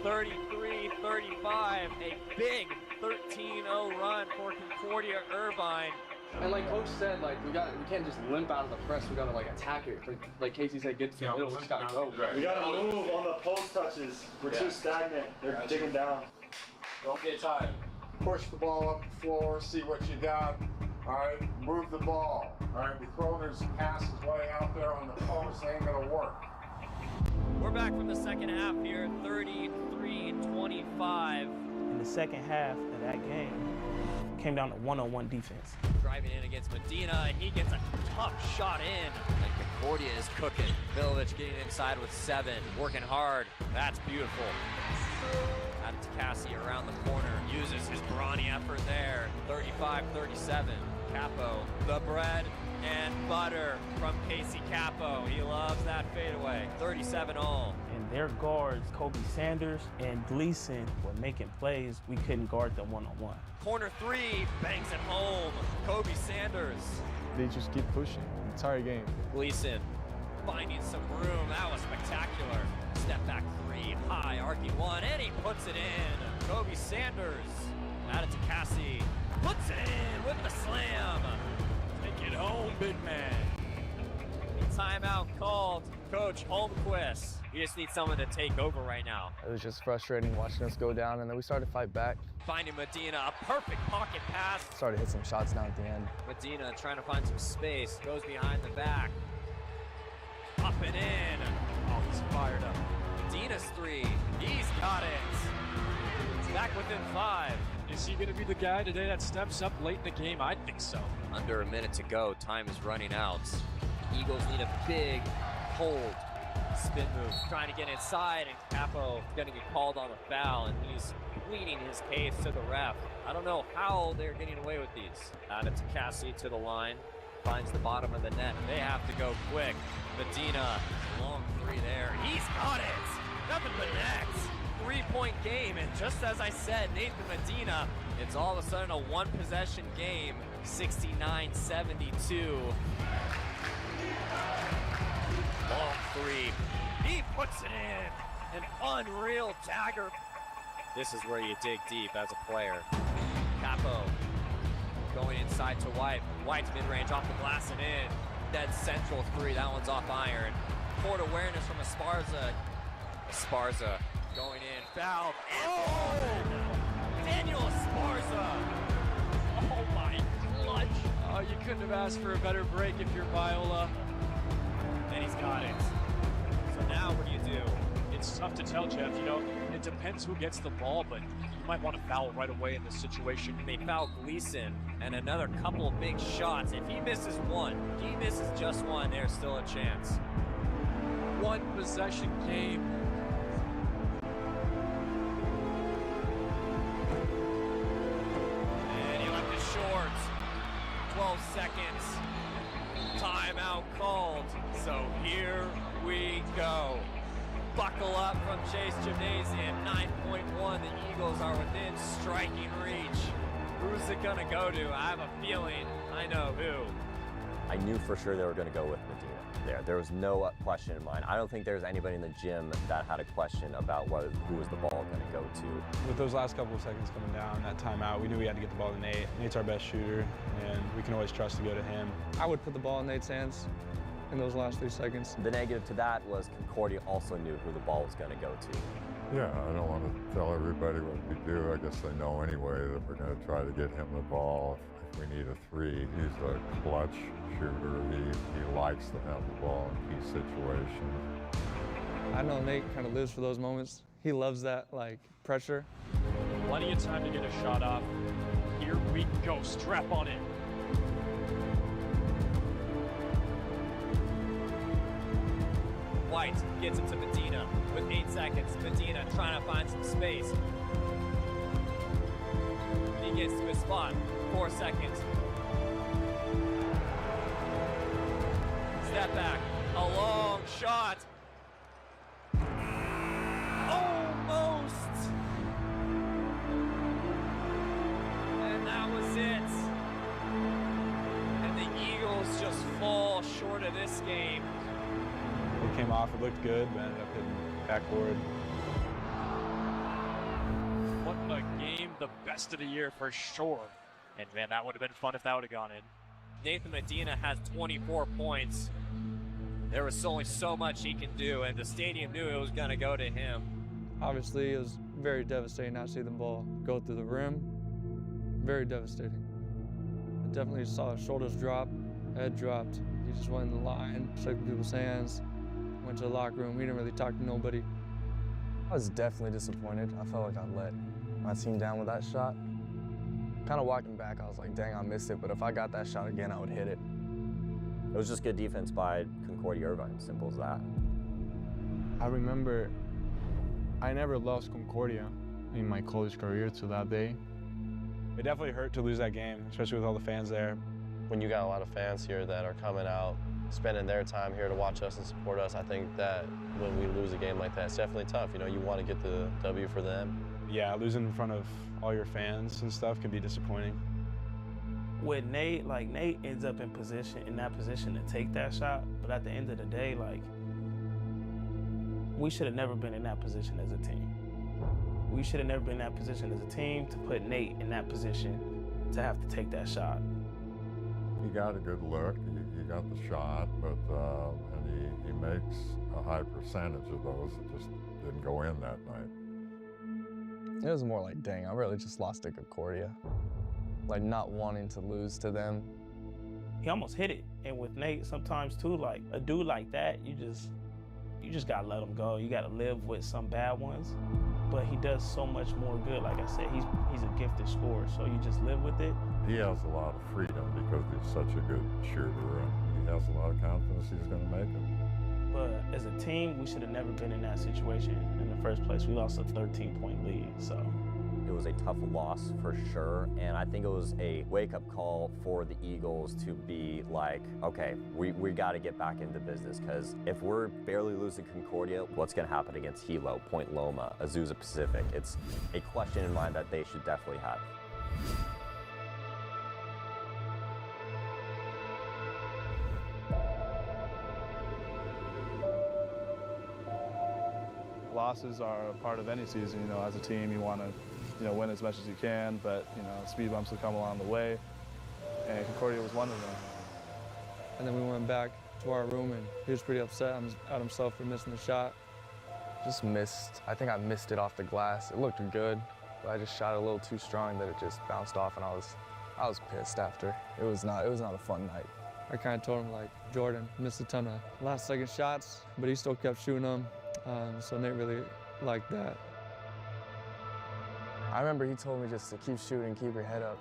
33-35, a big 13-0 run for Concordia Irvine. And like Coach said, like we can't just limp out of the press. We gotta like attack it. Like Casey said, get to the middle. We just gotta go. We gotta move on the post touches. We're too stagnant. They're digging down. Don't get tired. Push the ball up the floor, see what you got. All right, move the ball. All right, we throwing his passes way out there on the post, ain't gonna work. We're back from the second half here, 33-25. In the second half of that game, came down to one-on-one defense. Driving in against Medina, he gets a tough shot in. And Concordia is cooking. Milovic getting inside with 7, working hard. That's beautiful. Out to Cassie around the corner, uses his brawny effort there. 35-37. Capo, the bread and butter from Casey Capo. He loves that fadeaway. 37-all. And their guards, Kobe Sanders and Gleason, were making plays. We couldn't guard them one-on-one. Corner 3, bangs it home. Kobe Sanders. They just keep pushing the entire game. Gleason finding some room. That was spectacular. Step back 3, high, arcing 1, and he puts it in. Kobe Sanders. Out it to Cassie. Puts it in with the slam. Take it home, big man. Timeout called. Coach Holmquist. You just need someone to take over right now. It was just frustrating watching us go down, and then we started to fight back. Finding Medina, a perfect pocket pass. Started to hit some shots down at the end. Medina trying to find some space, goes behind the back. Up and in. Oh, he's fired up. Medina's 3, he's got it. It's back within 5. Is he going to be the guy today that steps up late in the game? I think so. Under a minute to go, time is running out. Eagles need a big hold. Spin move, trying to get inside, and Capo gonna get called on a foul, and he's pleading his case to the ref. I don't know how they're getting away with these. Out to Cassie to the line, finds the bottom of the net. They have to go quick. Medina, long 3 there. He's got it! Nothing but net! 3-point game, and just as I said, Nathan Medina, it's all of a sudden a one-possession game, 69-72. Long three, he puts it in, an unreal dagger. This is where you dig deep as a player. Capo going inside to White. White's mid-range off the glass and in. Dead central three, that one's off iron. Court awareness from Esparza. Esparza going in, foul. Oh! Daniel Esparza! Oh my clutch. Oh, you couldn't have asked for a better break if you're Viola. And he's got it. So now what do you do? It's tough to tell, Jeff. You know, it depends who gets the ball, but you might want to foul right away in this situation. They foul Gleason and another couple of big shots. If he misses one, if he misses just one, there's still a chance. One possession game. And he left it short. 12 seconds. Timeout called. So here we go. Buckle up from Chase Gymnasium. 9.1. The Eagles are within striking reach. Who's it gonna go to? I have a feeling I know who. I knew for sure they were going to go with Medina there. There was no question in mind. I don't think there's anybody in the gym that had a question about who was the ball going to go to. With those last couple of seconds coming down, that timeout, we knew we had to get the ball to Nate. Nate's our best shooter, and we can always trust to go to him. I would put the ball in Nate's hands in those last 3 seconds. The negative to that was Concordia also knew who the ball was going to go to. Yeah, I don't want to tell everybody what we do. I guess they know anyway that we're going to try to get him the ball. If we need a three, he's a clutch shooter. He likes to have the ball in key situations. I know Nate kind of lives for those moments. He loves that, like, pressure. Plenty of time to get a shot off. Here we go, strap on in. White gets it to Medina with 8 seconds. Medina trying to find some space. He gets to his spot. 4 seconds. Step back. A long shot. Almost. And that was it. And the Eagles just fall short of this game. It came off, it looked good, but ended up hitting backboard. What a game, the best of the year for sure. And man, that would have been fun if that would have gone in. Nathan Medina has 24 points. There was only so much he can do, and the stadium knew it was going to go to him. Obviously, it was very devastating not to see the ball go through the rim. Very devastating. I definitely saw his shoulders drop, head dropped. He just went in the line, shook people's hands, went to the locker room. He didn't really talk to nobody. I was definitely disappointed. I felt like I let my team down with that shot. Kind of walking back, I was like, dang, I missed it, but if I got that shot again, I would hit it. It was just good defense by Concordia Irvine, simple as that. I remember I never lost Concordia in my college career to that day. It definitely hurt to lose that game, especially with all the fans there. When you got a lot of fans here that are coming out, spending their time here to watch us and support us, I think that when we lose a game like that, it's definitely tough. You know, you want to get the W for them. Yeah, losing in front of all your fans and stuff can be disappointing. With Nate, like Nate ends up in that position to take that shot, but at the end of the day, like, we should have never been in that position as a team. We should have never been in that position as a team to put Nate in that position to have to take that shot. He got a good look. He got the shot, but and he makes a high percentage of those that just didn't go in that night. It was more like, dang, I really just lost to Concordia. Like, not wanting to lose to them. He almost hit it. And with Nate, sometimes too, like a dude like that, you just gotta let him go. You gotta live with some bad ones. But he does so much more good. Like I said, he's a gifted scorer, so you just live with it. He has a lot of freedom because he's such a good shooter, and he has a lot of confidence he's going to make it. But as a team, we should have never been in that situation in the first place. We lost a 13-point lead, so. It was a tough loss for sure, and I think it was a wake-up call for the Eagles to be like, okay, we got to get back into business, because if we're barely losing Concordia, what's going to happen against Hilo, Point Loma, Azusa Pacific? It's a question in mind that they should definitely have. Losses are a part of any season. You know, as a team, you want to, win as much as you can, but, speed bumps will come along the way, and Concordia was one of them. And then we went back to our room, and he was pretty upset at himself for missing the shot. Just missed. I think I missed it off the glass. It looked good, but I just shot a little too strong that it just bounced off, and I was pissed after. It was not a fun night. I kind of told him, like, Jordan missed a ton of last-second shots, but he still kept shooting them. So Nate really liked that. I remember he told me just to keep shooting, keep your head up,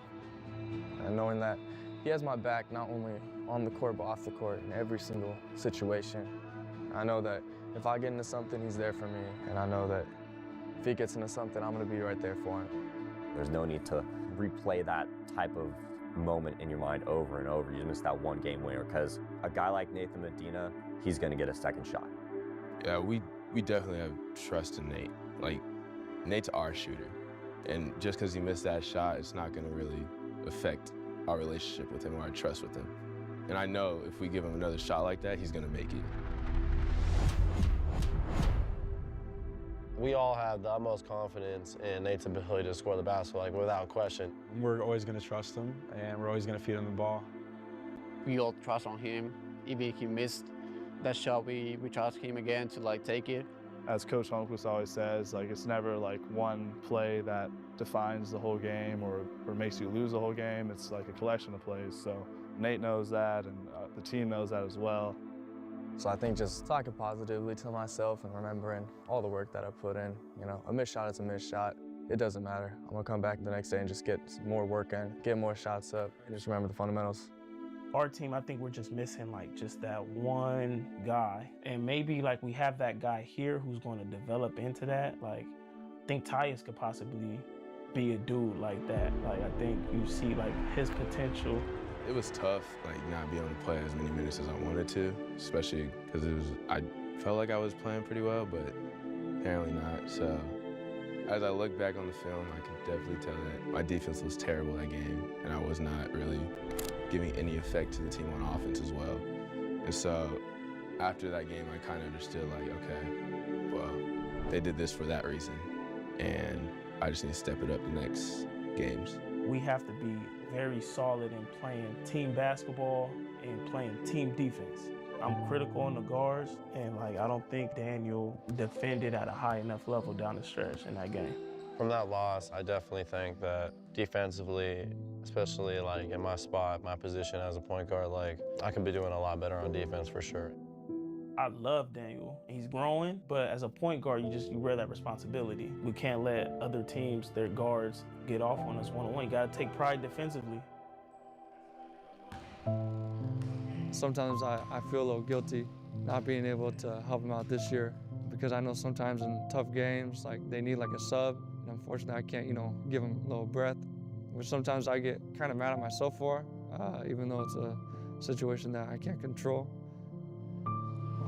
and knowing that he has my back not only on the court but off the court in every single situation. I know that if I get into something, he's there for me, and I know that if he gets into something, I'm going to be right there for him. There's no need to replay that type of moment in your mind over and over. You missed that one game winner, because a guy like Nathan Medina, he's going to get a second shot. Yeah, we definitely have trust in Nate. Like, Nate's our shooter. And just because he missed that shot, it's not going to really affect our relationship with him or our trust with him. And I know if we give him another shot like that, he's going to make it. We all have the utmost confidence in Nate's ability to score the basketball, like, without question. We're always going to trust him, and we're always going to feed him the ball. We all trust on him. Even if he missed that shot, we trust him again to, like, take it. As Coach Holmquist always says, like, it's never like one play that defines the whole game or makes you lose the whole game. It's like a collection of plays. So Nate knows that, and the team knows that as well. So I think just talking positively to myself and remembering all the work that I put in. A missed shot is a missed shot. It doesn't matter. I'm gonna come back the next day and just get more work in, get more shots up, and just remember the fundamentals. Our team, I think we're just missing like just that one guy. And maybe like we have that guy here who's going to develop into that. Like, I think Tyus could possibly be a dude like that. Like, I think you see like his potential. It was tough, like, not being able to play as many minutes as I wanted to, especially because I felt like I was playing pretty well, but apparently not. So as I look back on the film, I can definitely tell that my defense was terrible that game, and I was not really giving any effect to the team on offense as well. And so after that game, I kind of understood, like, okay, well, they did this for that reason, and I just need to step it up the next games. We have to be very solid in playing team basketball and playing team defense. I'm critical on the guards, and like, I don't think Daniel defended at a high enough level down the stretch in that game. From that loss, I definitely think that defensively, especially like in my spot, my position as a point guard, like, I could be doing a lot better on defense for sure. I love Daniel. He's growing, but as a point guard, you wear that responsibility. We can't let other teams, their guards, get off on us one-on-one. You gotta take pride defensively. Sometimes I feel a little guilty not being able to help him out this year, because I know sometimes in tough games, like, they need like a sub, and unfortunately I can't, give him a little breath, which sometimes I get kind of mad at myself for, even though it's a situation that I can't control.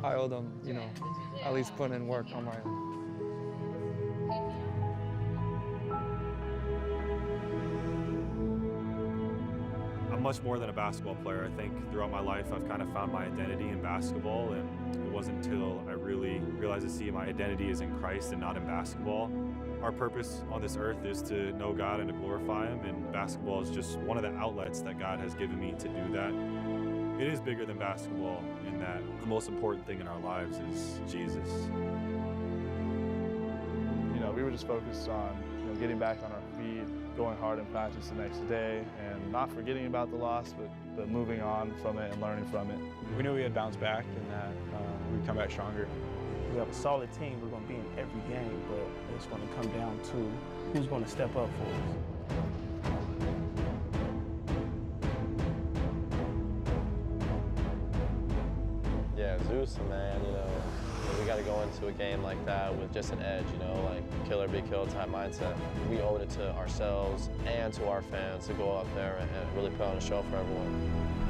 I owe them, at least putting in work on my own. I'm much more than a basketball player. I think throughout my life, I've kind of found my identity in basketball, and it wasn't until I really realized my identity is in Christ and not in basketball. Our purpose on this earth is to know God and to glorify Him, and basketball is just one of the outlets that God has given me to do that. It is bigger than basketball in that the most important thing in our lives is Jesus. We were just focused on getting back on our feet, going hard in practice the next day, and not forgetting about the loss, but moving on from it and learning from it. We knew we had bounced back and that we'd come back stronger. We have a solid team. We're going to be in every game, but it's going to come down to who's going to step up for us. Yeah, Zeus, man, We got to go into a game like that with just an edge, you know, like kill or be killed type mindset. We owed it to ourselves and to our fans to go out there and really put on a show for everyone.